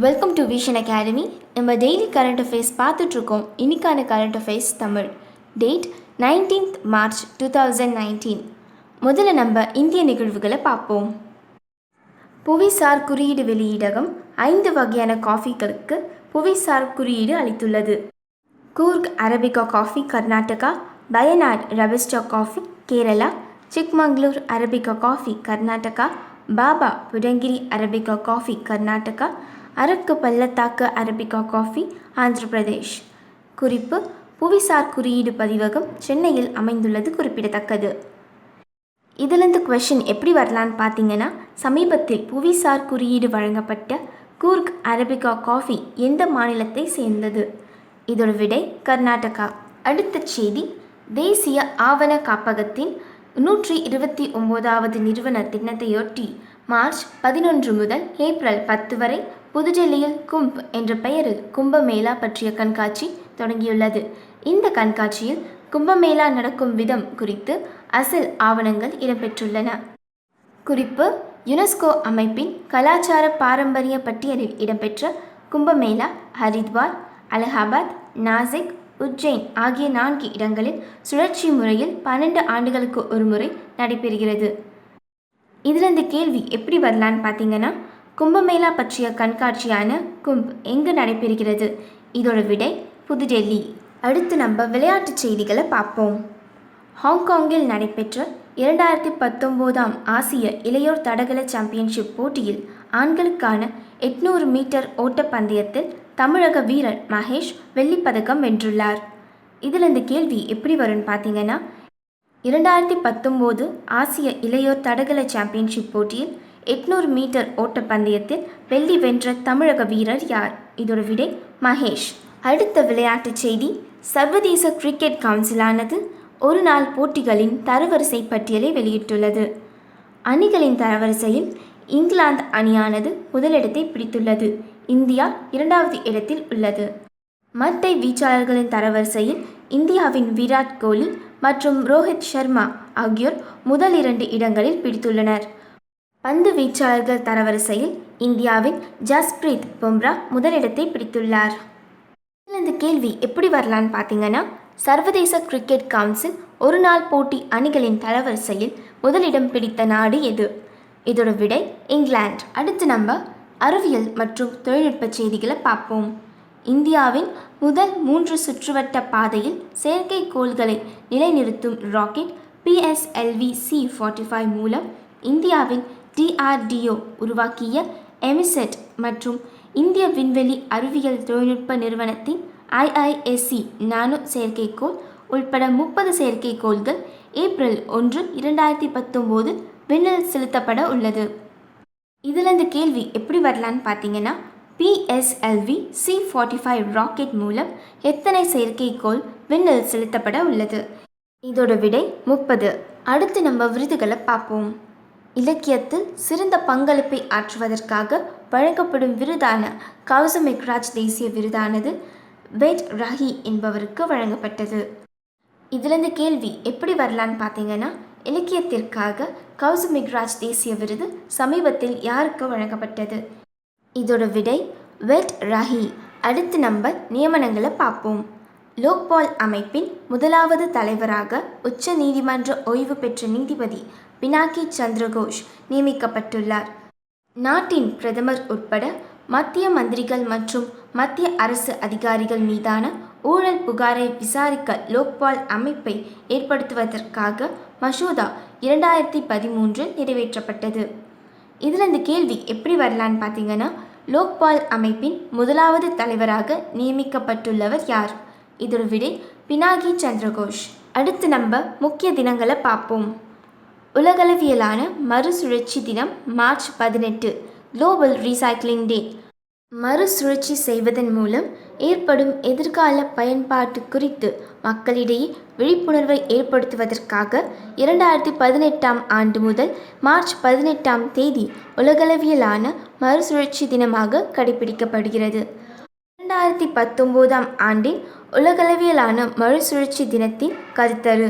Welcome to vision academy. நம்ம daily current affairs பார்த்துட்ருக்கோம். இன்றைக்கான current affairs Tamil. Date 19th March 2019. முதல்ல நம்ம இந்திய நிகழ்வுகளை பார்ப்போம். புவிசார் குறியீடு வெளியீடகம் 5 வகையான காஃபிகளுக்கு புவிசார் குறியீடு அளித்துள்ளது. Coorg arabica coffee Karnataka, Wayanad robusta coffee Kerala, Chikmagalur arabica coffee Karnataka, Baba Budangiri arabica coffee Karnataka, Araku பள்ளத்தாக்கு அரபிகா காஃபி ஆந்திர பிரதேஷ். குறிப்பு: புவிசார் குறியீடு பதிவகம் சென்னையில் அமைந்துள்ளது குறிப்பிடத்தக்கது. இதிலிருந்து கொஷின் எப்படி வரலான்னு பார்த்தீங்கன்னா, சமீபத்தில் புவிசார் குறியீடு வழங்கப்பட்ட கூர்க் அரபிகா காஃபி எந்த மாநிலத்தை சேர்ந்தது? இதோட விடை கர்நாடகா. அடுத்த செய்தி: தேசிய ஆவண காப்பகத்தின் 129வது நிறுவன தினத்தையொட்டி மார்ச் 11 முதல் ஏப்ரல் 10 வரை புதுடெல்லியில் கும்ப் என்ற பெயரில் கும்பமேளா பற்றிய கண்காட்சி தொடங்கியுள்ளது. இந்த கண்காட்சியில் கும்பமேளா நடக்கும் விதம் குறித்து அசல் ஆவணங்கள் இடம்பெற்றுள்ளன. குறிப்பு: யுனெஸ்கோ அமைப்பின் கலாச்சார பாரம்பரிய பட்டியலில் இடம்பெற்ற கும்பமேளா ஹரித்வார், அலகாபாத், நாசிக், உஜ்ஜைன் ஆகிய 4 இடங்களில் சுழற்சி முறையில் 12 ஆண்டுகளுக்கு ஒரு முறை நடைபெறுகிறது. இதிலிருந்து கேள்வி எப்படி வரலான்னு பார்த்தீங்கன்னா, கும்பமேளா பற்றிய கண்காட்சியான கும்ப் எங்கு நடைபெறுகிறது? இதோட விடை புதுடெல்லி. அடுத்து நம்ம விளையாட்டு செய்திகளை பார்ப்போம். ஹாங்காங்கில் நடைபெற்ற 2019 ஆசிய இளையோர் தடகள சாம்பியன்ஷிப் போட்டியில் ஆண்களுக்கான 800 மீட்டர் ஓட்டப்பந்தயத்தில் தமிழக வீரர் மகேஷ் வெள்ளிப்பதக்கம் வென்றுள்ளார். இதில் இந்த கேள்வி எப்படி வரும்னு பார்த்தீங்கன்னா, 2019 ஆசிய இளையோர் தடகள சாம்பியன்ஷிப் போட்டியில் 800 மீட்டர் ஓட்டப்பந்தயத்தில் வெள்ளி வென்ற தமிழக வீரர் யார்? இதோட விடை மகேஷ். அடுத்த விளையாட்டு செய்தி: சர்வதேச கிரிக்கெட் கவுன்சிலானது ஒரு நாள் போட்டிகளின் தரவரிசை பட்டியலை வெளியிட்டுள்ளது. அணிகளின் தரவரிசையில் இங்கிலாந்து அணியானது முதலிடத்தை பிடித்துள்ளது. இந்தியா 2வது இடத்தில் உள்ளது. மட்டை வீச்சாளர்களின் தரவரிசையில் இந்தியாவின் விராட் கோலி மற்றும் ரோஹித் சர்மா ஆகியோர் முதல் 2 இடங்களில் பிடித்துள்ளனர். பந்து வீச்சாளர்கள் தரவரிசையில் இந்தியாவின் ஜஸ்பிரீத் பும்ரா முதலிடத்தை பிடித்துள்ளார். இந்த கேள்வி எப்படி வரலான்னு பார்த்தீங்கன்னா, சர்வதேச கிரிக்கெட் கவுன்சில் ஒரு நாள் போட்டி அணிகளின் தரவரிசையில் முதலிடம் பிடித்த நாடு எது? இதோட விடை இங்கிலாந்து. அடுத்து நம்ம அறிவியல் மற்றும் தொழில்நுட்ப செய்திகளை பார்ப்போம். இந்தியாவின் முதல் 3 சுற்றுவட்ட பாதையில் செயற்கைக்கோள்களை நிலைநிறுத்தும் ராக்கெட் PSLV C-45 மூலம் இந்தியாவின் DRDO உருவாக்கிய எமிசெட் மற்றும் இந்திய விண்வெளி அறிவியல் தொழில்நுட்ப நிறுவனத்தின் IISc நானோ செயற்கைக்கோள் உள்பட 30 செயற்கைக்கோள்கள் ஏப்ரல் 1, 2019 விண்ணில் செலுத்தப்பட உள்ளது. இதில் இந்த கேள்வி எப்படி வரலான்னு பார்த்தீங்கன்னா, PSLV C-45 ராக்கெட் மூலம் எத்தனை செயற்கைக்கோள் விண்ணில் செலுத்தப்பட உள்ளது? இதோட விடை 30. அடுத்து நம்ம விருதுகளை பார்ப்போம். இலக்கியத்தில் சிறந்த பங்களிப்பை ஆற்றுவதற்காக வழங்கப்படும் விருதான கௌசம் மெக்ராஜ் தேசிய விருதானது வெட் ரஹி என்பவருக்கு வழங்கப்பட்டது. இதிலிருந்து கேள்வி எப்படி வரலான்னு பார்த்தீங்கன்னா, இலக்கியத்திற்காக கௌசம் மெக்ராஜ் தேசிய விருது சமீபத்தில் யாருக்கு வழங்கப்பட்டது? இதோட விடை வெட் ரஹி. அடுத்து நம்ம நியமனங்களை பார்ப்போம். லோக்பால் அமைப்பின் 1வது தலைவராக உச்ச நீதிமன்ற ஓய்வு பெற்ற நீதிபதி பினாக்கி சந்திரகோஷ் நியமிக்கப்பட்டுள்ளார். நாட்டின் பிரதமர் உட்பட மத்திய மந்திரிகள் மற்றும் மத்திய அரசு அதிகாரிகள் மீதான ஊழல் புகாரை விசாரிக்க லோக்பால் அமைப்பை ஏற்படுத்துவதற்காக மசோதா 2013 நிறைவேற்றப்பட்டது. இதில் இந்த கேள்வி எப்படி வரலான்னு பார்த்தீங்கன்னா, லோக்பால் அமைப்பின் 1வது தலைவராக நியமிக்கப்பட்டுள்ளவர் யார்? இதோட விடை பினாகி சந்திரகோஷ். அடுத்து நம்ம முக்கிய தினங்களை பார்ப்போம். உலகளவியலான மறுசுழற்சி தினம் மார்ச் 18, குளோபல் ரீசைக்ளிங் டே. மறுசுழற்சி செய்வதன் மூலம் ஏற்படும் எதிர்கால பயன்பாட்டு குறித்து மக்களிடையே விழிப்புணர்வை ஏற்படுத்துவதற்காக 2018 ஆண்டு முதல் மார்ச் 18 உலகளவியலான மறுசுழற்சி தினமாக கடைபிடிக்கப்படுகிறது. 2019 ஆண்டின் உலகளவியலான மறுசுழற்சி தினத்தின் கருத்தரு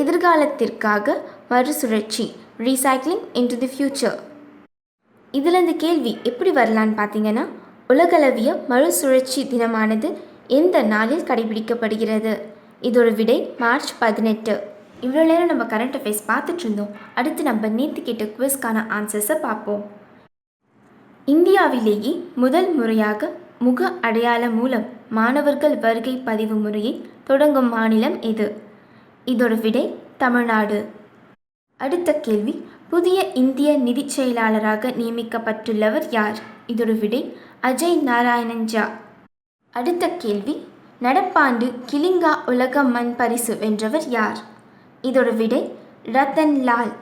எதிர்காலத்திற்காக மறுசுழற்சி, ரீசைக்ளிங் இன்டு தி ஃபியூச்சர். இதில் இந்த கேள்வி எப்படி வரலான்னு பார்த்தீங்கன்னா, உலகளவிய மறுசுழற்சி தினமானது எந்த நாளில் கடைபிடிக்கப்படுகிறது? இதோட விடை மார்ச் 18. இவ்வளோ நேரம் நம்ம கரண்ட் அஃபேர்ஸ் பார்த்துட்டு இருந்தோம். அடுத்து நம்ம நேற்று கேட்ட குவிஸ்க்கான ஆன்சர்ஸை பார்ப்போம். இந்தியாவிலேயே முதல் முறையாக முக அடையாளம் மூலம் மாணவர்கள் வருகை பதிவு முறையை தொடங்கும் மாநிலம் எது? இதோட விடை தமிழ்நாடு. அடுத்த கேள்வி, புதிய இந்திய நிதிச் செயலாளராக நியமிக்கப்பட்டுள்ளவர் யார்? இதோட விடை அஜய் நாராயணன் ஜா. அடுத்த கேள்வி, நடப்பாண்டு கிலிங்கா உலக மண் பரிசு வென்றவர் யார்? இதோட விடை ரத்தன் லால்.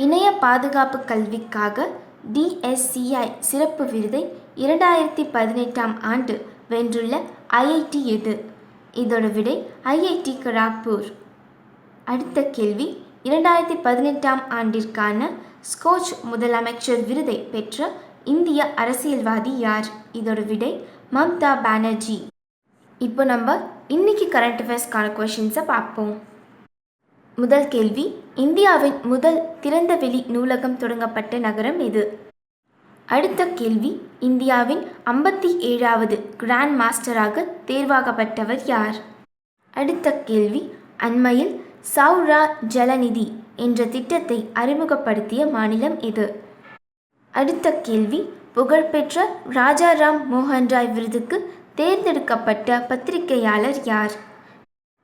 இணைய பாதுகாப்பு கல்விக்காக DSCI சிறப்பு விருதை 2018ஆம் ஆண்டு வென்றுள்ள IIT எது? இதோட விடை IIT கராக்பூர். அடுத்த கேள்வி, 2018ஆம் ஆண்டிற்கான ஸ்கோச் முதலமைச்சர் விருதை பெற்ற இந்திய அரசியல்வாதி யார்? இதோட விடை மம்தா பானர்ஜி. இப்போ நம்ம இன்னைக்கு கரண்ட் அஃபேர்ஸ்க்கான கொஷின்ஸை பார்ப்போம். முதல் கேள்வி, இந்தியாவின் முதல் திறந்தவெளி நூலகம் தொடங்கப்பட்ட நகரம் எது? அடுத்த கேள்வி, இந்தியாவின் 57வது கிராண்ட் மாஸ்டராக தேர்வாகப்பட்டவர் யார்? அடுத்த கேள்வி, அண்மையில் சௌரா ஜலநிதி என்ற திட்டத்தை அறிமுகப்படுத்திய மாநிலம் எது? அடுத்த கேள்வி, புகழ்பெற்ற ராஜாராம் மோகன் ராய் விருதுக்கு தேர்ந்தெடுக்கப்பட்ட பத்திரிகையாளர் யார்?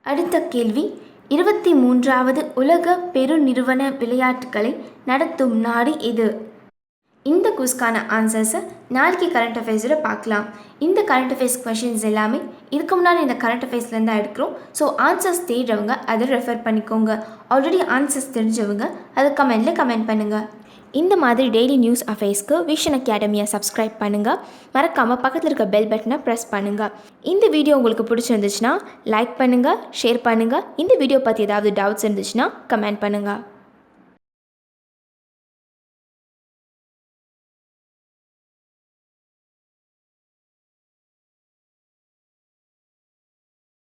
அடுத்த கேள்வி, 23வது உலக பெருநிறுவன விளையாட்டுகளை நடத்தும் நாடு எது? இந்த குவிஸ்க்கான ஆன்சர்ஸை நாளைக்கு கரண்ட் அஃபேர்ஸில் பார்க்கலாம். இந்த கரண்ட் அஃபேர்ஸ் கொஷின்ஸ் எல்லாமே இதுக்கு முன்னாடி இந்த கரண்ட் அஃபேர்ஸ்லேருந்து தான் எடுக்கிறோம். ஸோ ஆன்சர்ஸ் தேடுறவங்க அதை ரெஃபர் பண்ணிக்கோங்க. ஆல்ரெடி ஆன்சர்ஸ் தெரிஞ்சவங்க அதை கமெண்ட்டில் கமெண்ட் பண்ணுங்கள். இந்த மாதிரி டெய்லி நியூஸ் அஃபேர்ஸ்க்கு விஷன் அகாடமியை சப்ஸ்கிரைப் பண்ணுங்கள். மறக்காமல் பக்கத்தில் இருக்க பெல் பட்டனை ப்ரெஸ் பண்ணுங்கள். இந்த வீடியோ உங்களுக்கு பிடிச்சிருந்துச்சுன்னா லைக் பண்ணுங்கள், ஷேர் பண்ணுங்கள். இந்த வீடியோ பற்றி ஏதாவது டவுட்ஸ் இருந்துச்சுன்னா கமெண்ட் பண்ணுங்கள்.